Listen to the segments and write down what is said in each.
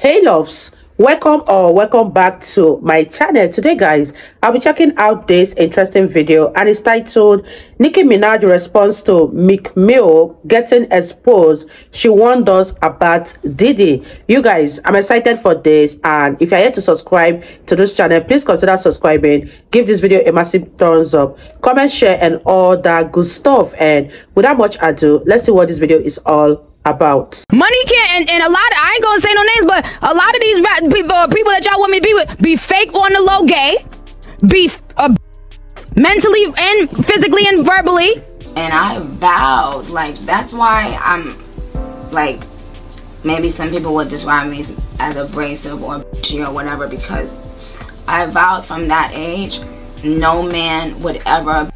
Hey loves, welcome back to my channel. Today guys, I'll be checking out this interesting video and it's titled Nicki Minaj response to Meek Mill getting exposed. She warned us about Diddy. You guys, I'm excited for this, and if you're yet to subscribe to this channel, please consider subscribing. Give this video a massive thumbs up, comment, share and all that good stuff. And without much ado, let's see what this video is all about. Money can't, and a lot of, I ain't gonna say no names, but a lot of these people that y'all want me to be with be fake on the low, gay, be mentally and physically and verbally. And I vowed, like, that's why I'm like, maybe some people would describe me as abrasive or bitchy or whatever, because I vowed from that age no man would ever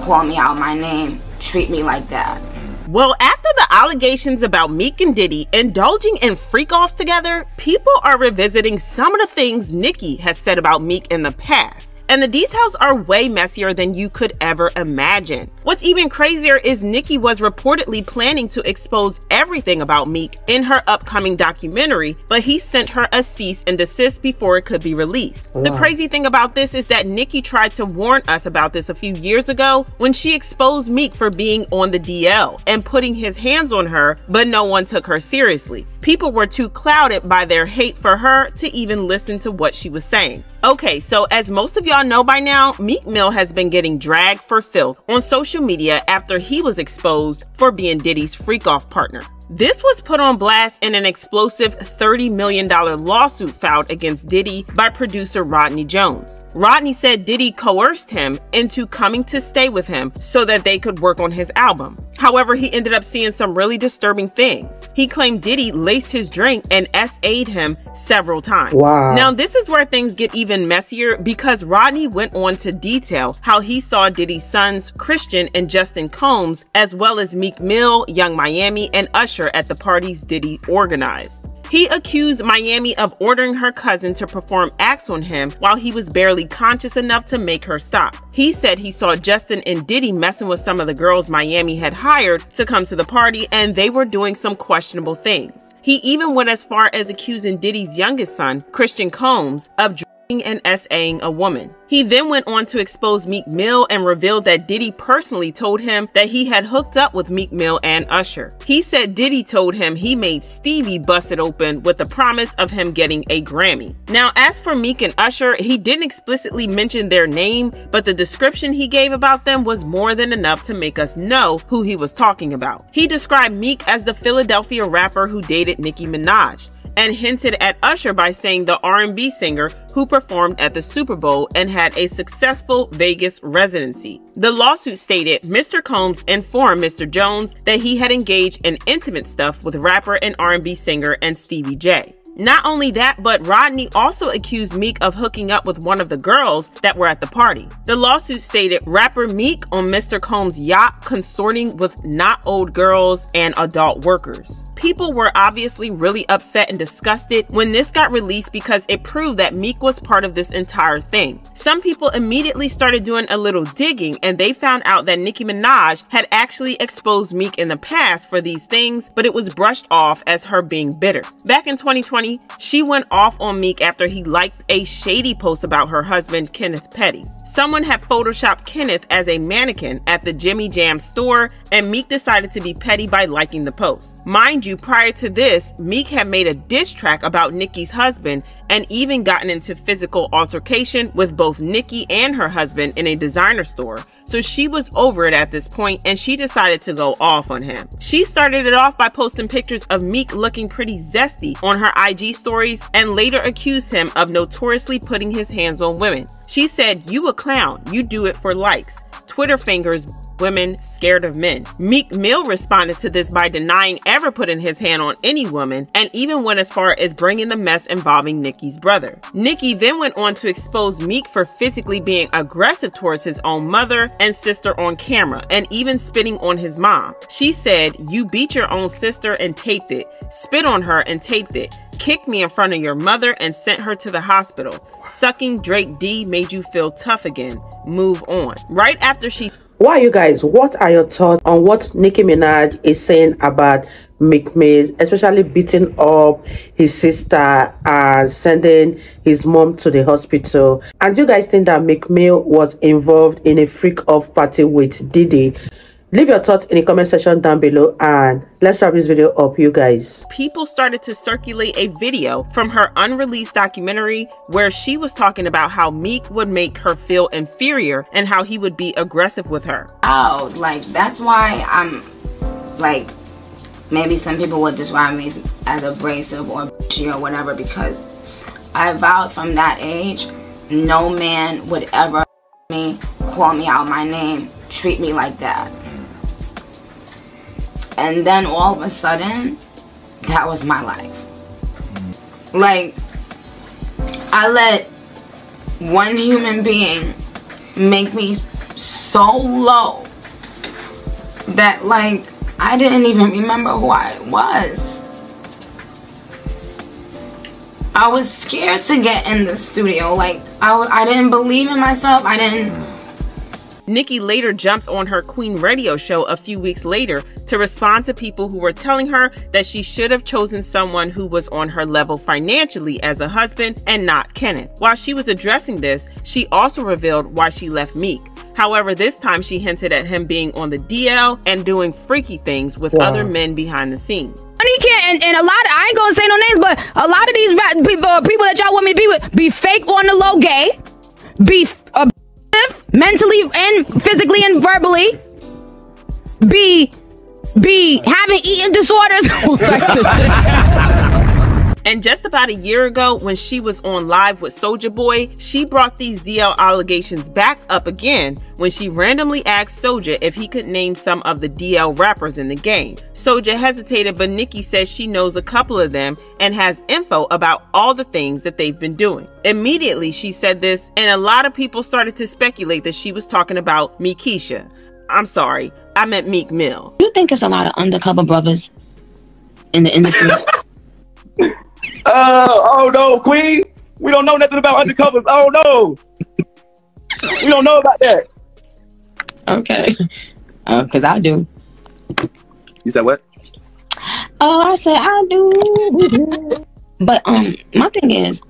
call me out my name, treat me like that. Well, after the allegations about Meek and Diddy indulging in freak-offs together, people are revisiting some of the things Nikki has said about Meek in the past. And the details are way messier than you could ever imagine. What's even crazier is Nikki was reportedly planning to expose everything about Meek in her upcoming documentary, but he sent her a cease and desist before it could be released. Wow. The crazy thing about this is that Nikki tried to warn us about this a few years ago when she exposed Meek for being on the DL and putting his hands on her, but no one took her seriously. People were too clouded by their hate for her to even listen to what she was saying. Okay, so as most of y'all know by now, Meek Mill has been getting dragged for filth on social media after he was exposed for being Diddy's freak-off partner. This was put on blast in an explosive $30 million lawsuit filed against Diddy by producer Rodney Jones. Rodney said Diddy coerced him into coming to stay with him so that they could work on his album. However, he ended up seeing some really disturbing things. He claimed Diddy laced his drink and SA'd him several times. Wow. Now, this is where things get even messier, because Rodney went on to detail how he saw Diddy's sons, Christian and Justin Combs, as well as Meek Mill, Young Miami, and Usher at the parties Diddy organized. He accused Miami of ordering her cousin to perform acts on him while he was barely conscious enough to make her stop. He said he saw Justin and Diddy messing with some of the girls Miami had hired to come to the party, and they were doing some questionable things. He even went as far as accusing Diddy's youngest son, Christian Combs, of and SAing a woman. He then went on to expose Meek Mill and revealed that Diddy personally told him that he had hooked up with Meek Mill and Usher. He said Diddy told him he made Stevie bust it open with the promise of him getting a Grammy. Now, as for Meek and Usher, he didn't explicitly mention their name, but the description he gave about them was more than enough to make us know who he was talking about. He described Meek as the Philadelphia rapper who dated Nicki Minaj, and hinted at Usher by saying the R&B singer who performed at the Super Bowl and had a successful Vegas residency. The lawsuit stated Mr. Combs informed Mr. Jones that he had engaged in intimate stuff with rapper and R&B singer and Stevie J. Not only that, but Rodney also accused Meek of hooking up with one of the girls that were at the party. The lawsuit stated rapper Meek on Mr. Combs' yacht consorting with not old girls and adult workers. People were obviously really upset and disgusted when this got released, because it proved that Meek was part of this entire thing. Some people immediately started doing a little digging, and they found out that Nicki Minaj had actually exposed Meek in the past for these things, but it was brushed off as her being bitter. Back in 2020, she went off on Meek after he liked a shady post about her husband, Kenneth Petty. Someone had photoshopped Kenneth as a mannequin at the Jimmy Jam store, and Meek decided to be petty by liking the post. Mind you, prior to this, Meek had made a diss track about Nicki's husband and even gotten into physical altercation with both Nikki and her husband in a designer store. So she was over it at this point, and she decided to go off on him. She started it off by posting pictures of Meek looking pretty zesty on her IG stories, and later accused him of notoriously putting his hands on women. She said, "You a clown, you do it for likes. Twitter fingers, women scared of men." Meek Mill responded to this by denying ever putting his hand on any woman, and even went as far as bringing the mess involving Nicki's brother. Nikki then went on to expose Meek for physically being aggressive towards his own mother and sister on camera, and even spitting on his mom. She said, "You beat your own sister and taped it, spit on her and taped it, kicked me in front of your mother and sent her to the hospital. Sucking Drake D made you feel tough again. Move on." Right after she... Why, you guys, what are your thoughts on what Nicki Minaj is saying about Meek Mill, especially beating up his sister and sending his mom to the hospital. And you guys think that Meek Mill was involved in a freak-off party with Diddy? Leave your thoughts in the comment section down below and let's wrap this video up, you guys. People started to circulate a video from her unreleased documentary where she was talking about how Meek would make her feel inferior and how he would be aggressive with her. Oh, like that's why I'm like, maybe some people would describe me as abrasive or bitchy or whatever, because I vowed from that age no man would ever me, call me out my name, treat me like that. And then all of a sudden, that was my life. Like, I let one human being make me so low that, like, I didn't even remember who I was. I was scared to get in the studio. Like, I didn't believe in myself. I didn't. Nikki later jumped on her Queen radio show a few weeks later to respond to people who were telling her that she should have chosen someone who was on her level financially as a husband and not Kenneth. While she was addressing this, she also revealed why she left Meek. However, this time she hinted at him being on the DL and doing freaky things with other men behind the scenes. He can't, and a lot of, I ain't gonna say no names, but a lot of these people that y'all want me to be with, be fake on the low gay, be mentally and physically and verbally, be having eating disorders. And just about a year ago, when she was on live with Soulja Boy, she brought these DL allegations back up again when she randomly asked Soulja if he could name some of the DL rappers in the game. Soulja hesitated, but Nikki says she knows a couple of them and has info about all the things that they've been doing. Immediately, she said this, and a lot of people started to speculate that she was talking about Meekisha. I'm sorry, I meant Meek Mill. You think it's a lot of undercover brothers in the industry? Oh no, Queen. We don't know nothing about undercovers. Oh no. We don't know about that. Okay. Because I do. You said what? Oh, I said I do. But my thing is,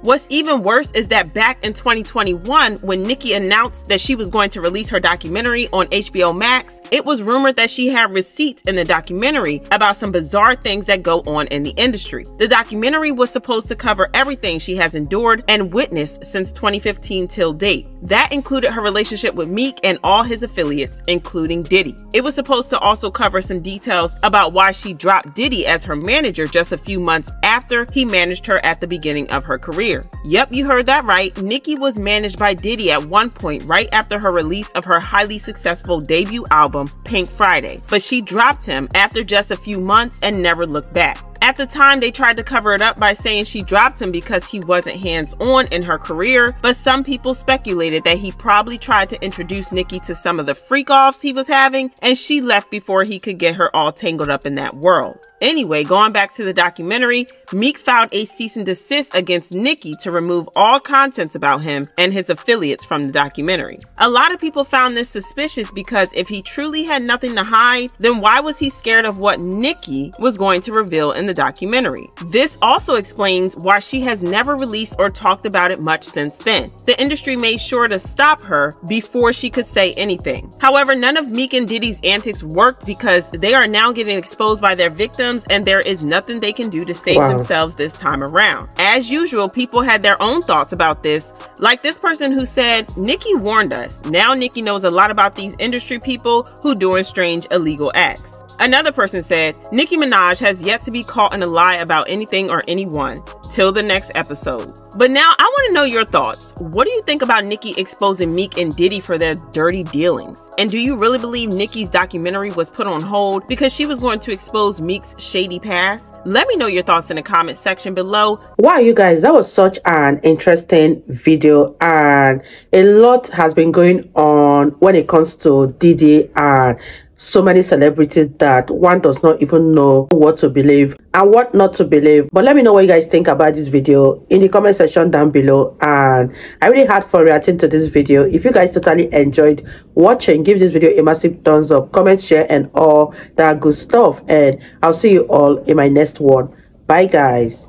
what's even worse is that back in 2021, when Nikki announced that she was going to release her documentary on HBO Max, it was rumored that she had receipts in the documentary about some bizarre things that go on in the industry. The documentary was supposed to cover everything she has endured and witnessed since 2015 till date. That included her relationship with Meek and all his affiliates, including Diddy. It was supposed to also cover some details about why she dropped Diddy as her manager just a few months after he managed her at the beginning of her career. Yep, you heard that right. Nikki was managed by Diddy at one point right after her release of her highly successful debut album, Pink Friday. But she dropped him after just a few months and never looked back. At the time, they tried to cover it up by saying she dropped him because he wasn't hands-on in her career, but some people speculated that he probably tried to introduce Nikki to some of the freak-offs he was having, and she left before he could get her all tangled up in that world. Anyway, going back to the documentary, Meek filed a cease and desist against Nikki to remove all contents about him and his affiliates from the documentary. A lot of people found this suspicious because if he truly had nothing to hide, then why was he scared of what Nikki was going to reveal in the documentary? This also explains why she has never released or talked about it much since then. The industry made sure to stop her before she could say anything. However, none of Meek and Diddy's antics worked because they are now getting exposed by their victims and there is nothing they can do to save themselves this time around. As usual, people had their own thoughts about this, like this person who said, Nikki warned us. Now Nikki knows a lot about these industry people who doing strange illegal acts. Another person said, Nicki Minaj has yet to be caught in a lie about anything or anyone. Till the next episode. But now I want to know your thoughts. What do you think about Nikki exposing Meek and Diddy for their dirty dealings? And do you really believe Nikki's documentary was put on hold because she was going to expose Meek's shady past? Let me know your thoughts in the comment section below. Wow, you guys, that was such an interesting video and a lot has been going on when it comes to Diddy and so many celebrities that one does not even know what to believe and what not to believe. But let me know what you guys think about this video in the comment section down below. And I really had fun reacting to this video. If you guys totally enjoyed watching, give this video a massive thumbs up, comment, share, and all that good stuff. And I'll see you all in my next one. Bye guys.